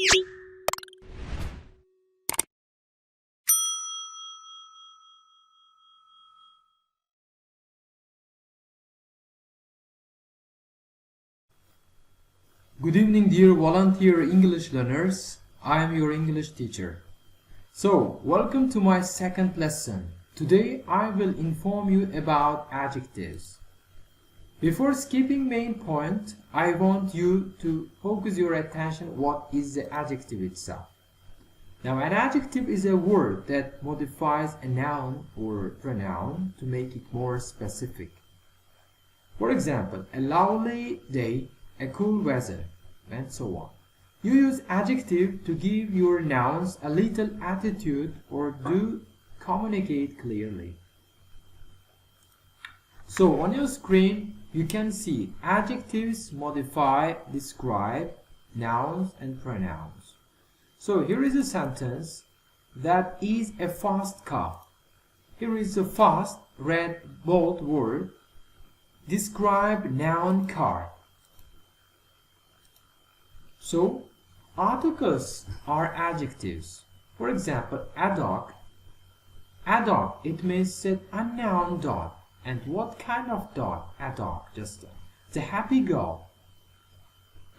Good evening, dear volunteer English learners. I am your English teacher. So, welcome to my second lesson. Today I will inform you about adjectives. Before skipping main point, I want you to focus your attention what is the adjective itself. Now, an adjective is a word that modifies a noun or pronoun to make it more specific. For example, a lovely day, a cool weather, and so on. You use adjective to give your nouns a little attitude or do communicate clearly. So on your screen you can see adjectives modify, describe nouns and pronouns. So here is a sentence that is a fast car. Here is a fast red bold word. Describe noun car. So, articles are adjectives. For example, a dog. A dog, it means a noun dog. And what kind of dog? A dog, just the happy girl.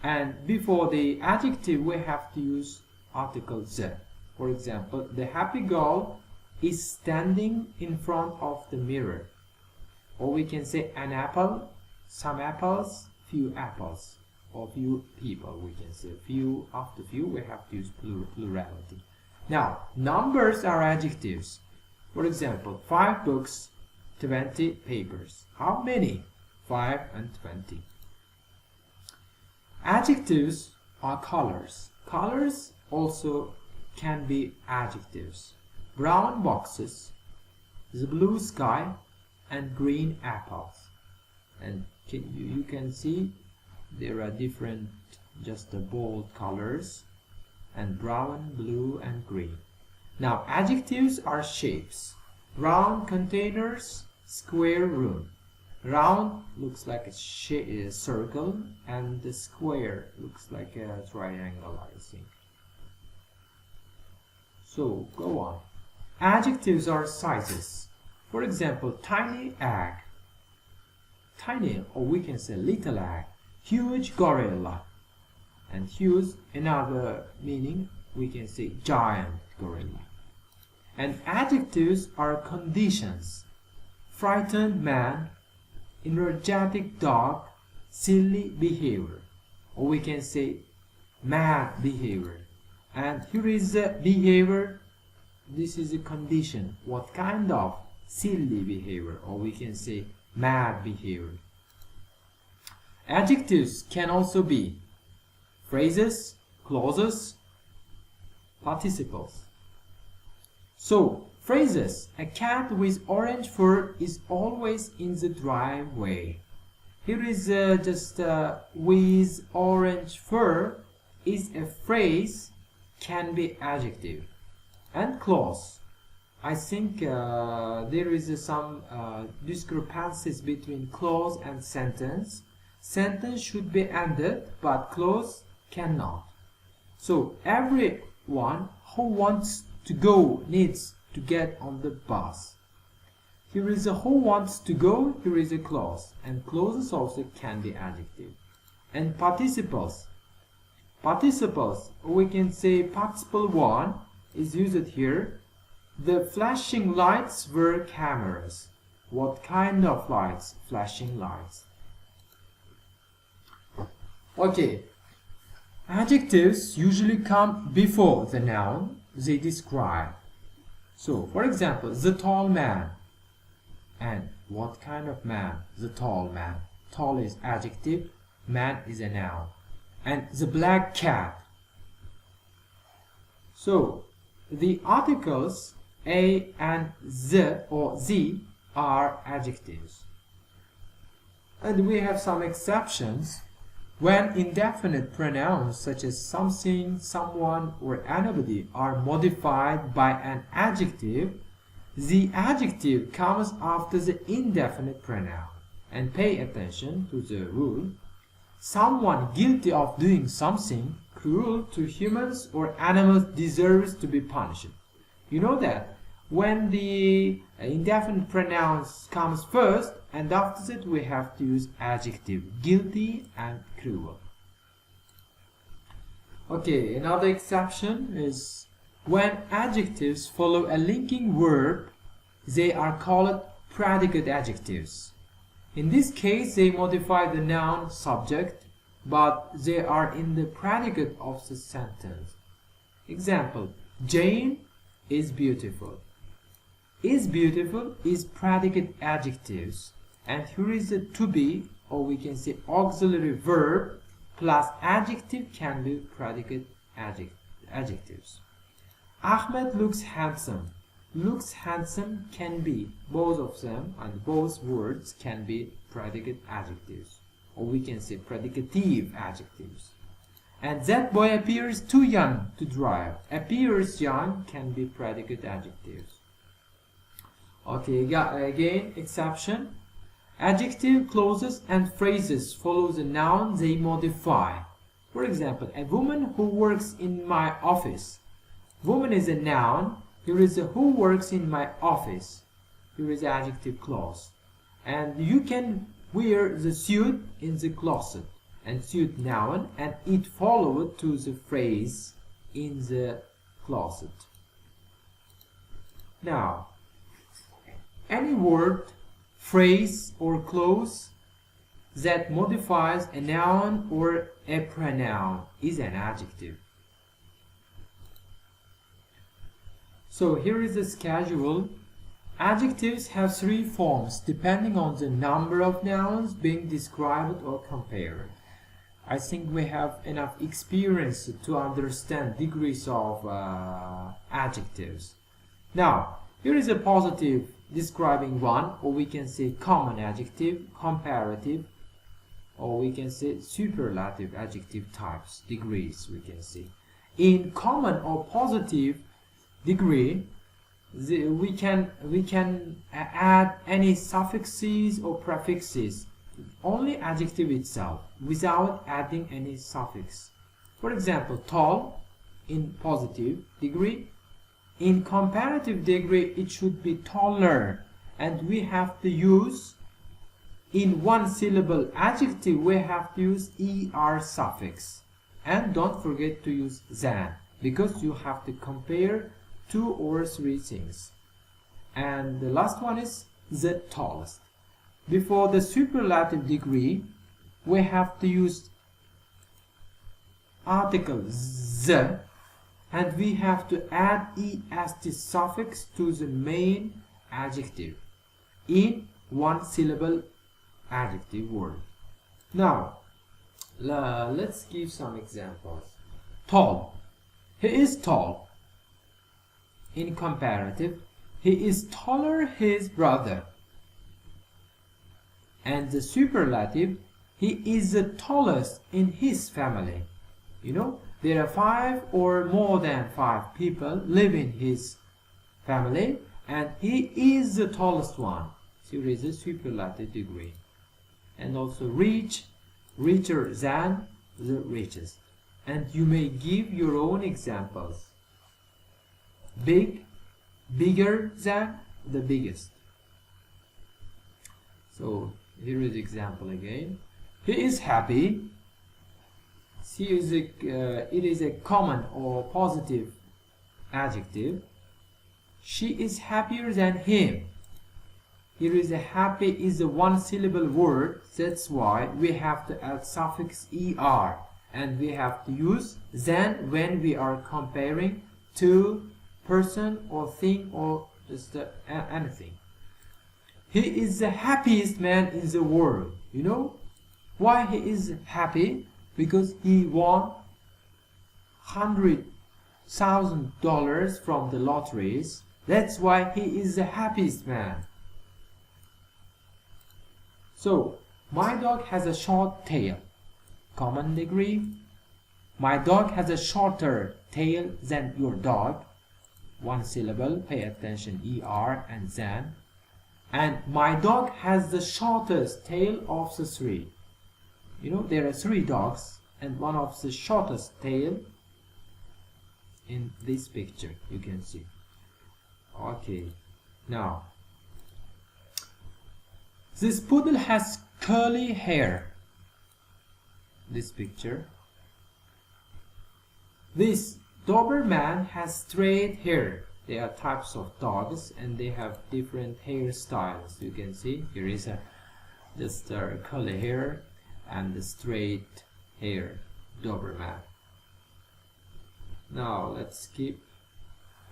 And before the adjective, we have to use article the. For example, the happy girl is standing in front of the mirror. Or we can say an apple, some apples, few apples. Or few people, we can say few. After few we have to use plurality. Now numbers are adjectives. For example, 5 books, 20 papers. How many? 5 and 20. Adjectives are colors. Colors also can be adjectives. Brown boxes, the blue sky, and green apples. And you can see there are different, just the bold colors, and brown, blue, and green. Now, adjectives are shapes. Round containers, square room. Round looks like a circle, and the square looks like a triangle, I think. So, go on. Adjectives are sizes. For example, tiny egg. Tiny, or we can say little egg. Huge gorilla. And huge, another meaning, we can say giant gorilla. And adjectives are conditions. Frightened man, energetic dog, silly behavior. Or we can say mad behavior. And here is the behavior. This is a condition. What kind of? Silly behavior. Or we can say mad behavior. Adjectives can also be phrases, clauses, participles. So, phrases. A cat with orange fur is always in the driveway. Here is just with orange fur is a phrase, can be adjective. And clause. I think there is some discrepancies between clause and sentence. Sentence should be ended, but clause cannot. So everyone who wants to go needs to get on the bus. Here is a who wants to go, here is a clause. And clauses also can be adjective. And participles. Participles, we can say participle 1 is used here. The flashing lights were cameras. What kind of lights? Flashing lights. Okay, adjectives usually come before the noun they describe. So, for example, the tall man. And what kind of man? The tall man. Tall is adjective, man is a noun. And the black cat. So, the articles a and the or the are adjectives. And we have some exceptions. When indefinite pronouns such as something, someone, or anybody are modified by an adjective, the adjective comes after the indefinite pronoun. And pay attention to the rule. Someone guilty of doing something cruel to humans or animals deserves to be punished. You know that when the indefinite pronouns comes first, and after that we have to use adjective, guilty and cruel. Okay, another exception is when adjectives follow a linking verb, they are called predicate adjectives. In this case, they modify the noun subject, but they are in the predicate of the sentence. Example, Jane is beautiful. Is beautiful is predicate adjectives, and here is a to be, or we can say auxiliary verb plus adjective can be predicate adjectives. Ahmed looks handsome. Looks handsome can be both of them, and both words can be predicate adjectives, or we can say predicative adjectives. And that boy appears too young to drive. Appears young can be predicate adjectives. Okay, again, exception. Adjective clauses and phrases follow the noun they modify. For example, a woman who works in my office. Woman is a noun. Here is a who works in my office. Here is adjective clause. And you can wear the suit in the closet. And suit noun, and it followed to the phrase in the closet. Now, any word, phrase or clause that modifies a noun or a pronoun is an adjective. So here is the schedule. Adjectives have three forms depending on the number of nouns being described or compared. I think we have enough experience to understand degrees of adjectives. Now, here is a positive describing one, or we can say common adjective, comparative, or we can say superlative adjective types, degrees we can say. In common or positive degree, we can add any suffixes or prefixes, only adjective itself, without adding any suffix. For example, tall in positive degree. In comparative degree, it should be taller, and we have to use, in one syllable adjective, we have to use er suffix. And don't forget to use than, because you have to compare two or three things. And the last one is the tallest. Before the superlative degree, we have to use article the, and we have to add est suffix to the main adjective in one syllable adjective word. Now, let's give some examples. Tall. He is tall. In comparative, he is taller his brother. And the superlative, he is the tallest in his family. You know, there are 5 or more than 5 people live in his family, and he is the tallest one. So here is a superlative degree. And also rich, richer than the richest. And you may give your own examples. Big, bigger than the biggest. So here is example again. He is happy. It is a common or positive adjective. She is happier than him. Here is a happy is a one syllable word. That's why we have to add suffix er, and we have to use than when we are comparing to person or thing or just anything. He is the happiest man in the world. You know why he is happy? Because he won $100,000 from the lotteries. That's why he is the happiest man. So, my dog has a short tail. Common degree. My dog has a shorter tail than your dog. One syllable, pay attention, er and than. And my dog has the shortest tail of the 3. You know, there are 3 dogs and one of the shortest tail in this picture, you can see. Okay, now this poodle has curly hair. This picture. This Doberman has straight hair. They are types of dogs and they have different hairstyles. You can see here is just curly hair and the straight hair Doberman. Now let's skip.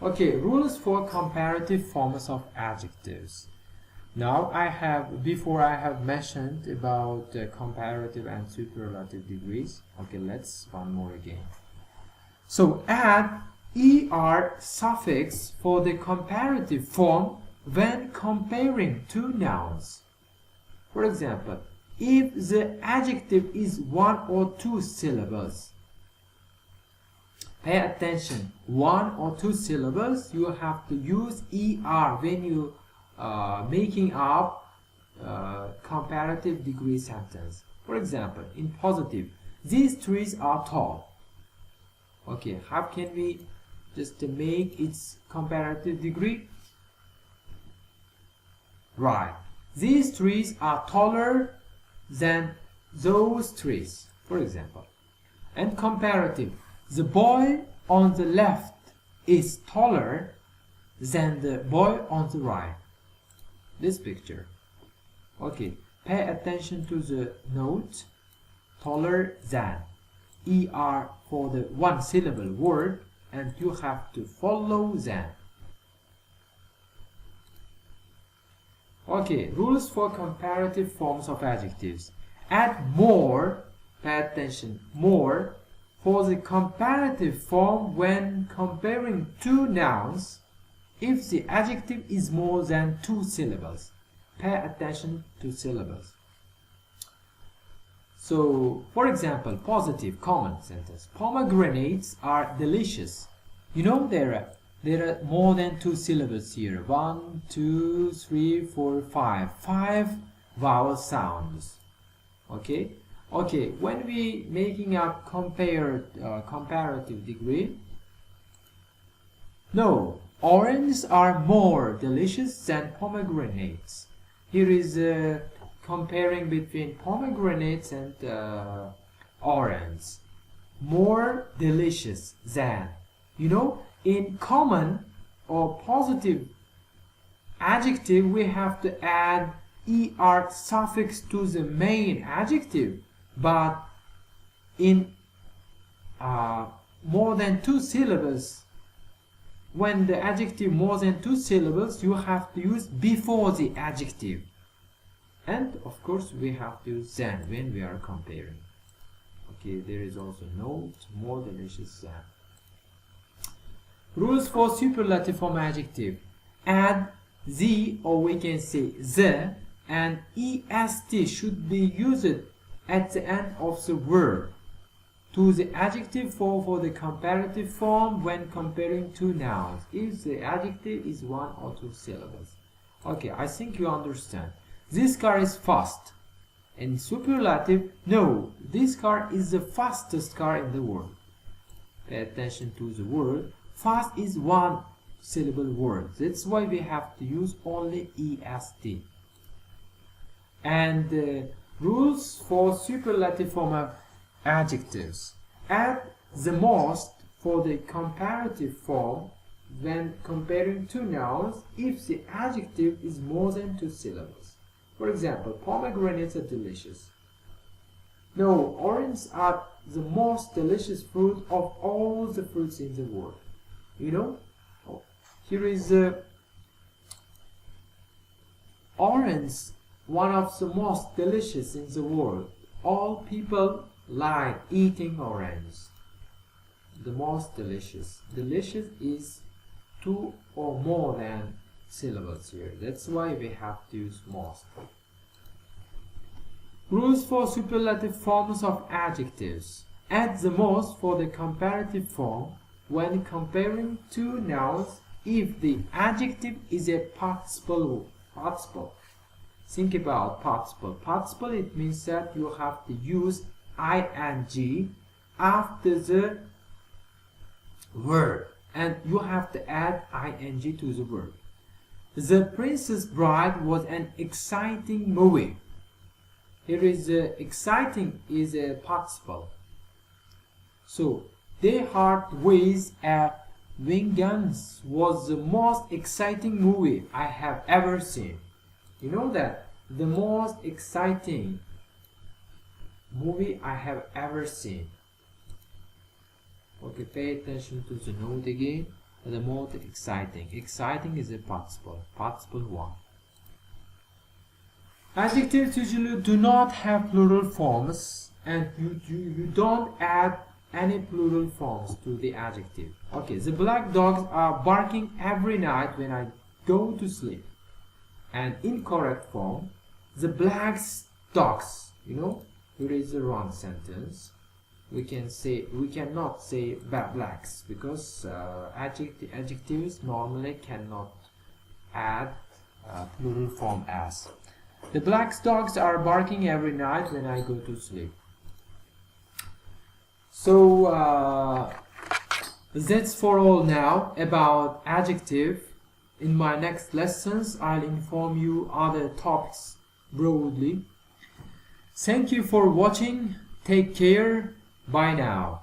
Okay, rules for comparative forms of adjectives. Now before I have mentioned about comparative and superlative degrees. Okay, let's one more again. So add er suffix for the comparative form when comparing two nouns. For example, if the adjective is one or two syllables, pay attention, one or two syllables, you have to use er when you making up comparative degree sentence. For example, in positive, these trees are tall. Okay, how can we just make its comparative degree? Right, these trees are taller than those trees, for example. And comparative, the boy on the left is taller than the boy on the right. This picture. Okay, pay attention to the note taller than. Er for the one syllable word, and you have to follow than. Okay, rules for comparative forms of adjectives. Add more, pay attention, more for the comparative form when comparing two nouns if the adjective is more than two syllables. Pay attention to syllables. So, for example, positive common sentence. Pomegranates are delicious. You know there are more than two syllables here. 1, 2, 3, 4, 5. 5 vowel sounds. Okay? Okay, when we making up comparative degree, no, oranges are more delicious than pomegranates. Here is comparing between pomegranates and orange. More delicious than. You know, in common or positive adjective, we have to add er suffix to the main adjective. But in more than two syllables, when the adjective more than two syllables, you have to use before the adjective. And of course we have to use than when we are comparing. Okay, there is also note, more delicious than. Rules for superlative form adjective. Add the, or we can say the, and est should be used at the end of the word to the adjective form for the comparative form when comparing two nouns if the adjective is one or two syllables. Okay, I think you understand. This car is fast. In superlative, no, this car is the fastest car in the world. Pay attention to the word. Fast is one syllable word. That's why we have to use only est. And rules for superlative form of adjectives. Add the most for the comparative form when comparing two nouns if the adjective is more than two syllables. For example, pomegranates are delicious. No, oranges are the most delicious fruit of all the fruits in the world. You know, here is orange, one of the most delicious in the world. All people like eating orange. The most delicious. Delicious is two or more than syllables here. That's why we have to use most. Rules for superlative forms of adjectives. Add the most for the comparative form when comparing two nouns if the adjective is a participle. Think about participle. Participle, it means that you have to use ing after the verb, and you have to add ing to the verb. The Princess Bride was an exciting movie. Here is exciting is a participle. So Die Hard with a Vengeance was the most exciting movie I have ever seen. You know that? The most exciting movie I have ever seen. Okay, pay attention to the note again. The most exciting. Exciting is a participle. Participle 1. Adjectives usually do not have plural forms, and you don't add any plural forms to the adjective. Okay, the black dogs are barking every night when I go to sleep. And incorrect form, the black dogs. You know, here is the wrong sentence. We cannot say blacks because adjectives normally cannot add plural form as. The black dogs are barking every night when I go to sleep. So that's for all now about adjective. In my next lessons, I'll inform you other topics broadly. Thank you for watching. Take care. Bye now.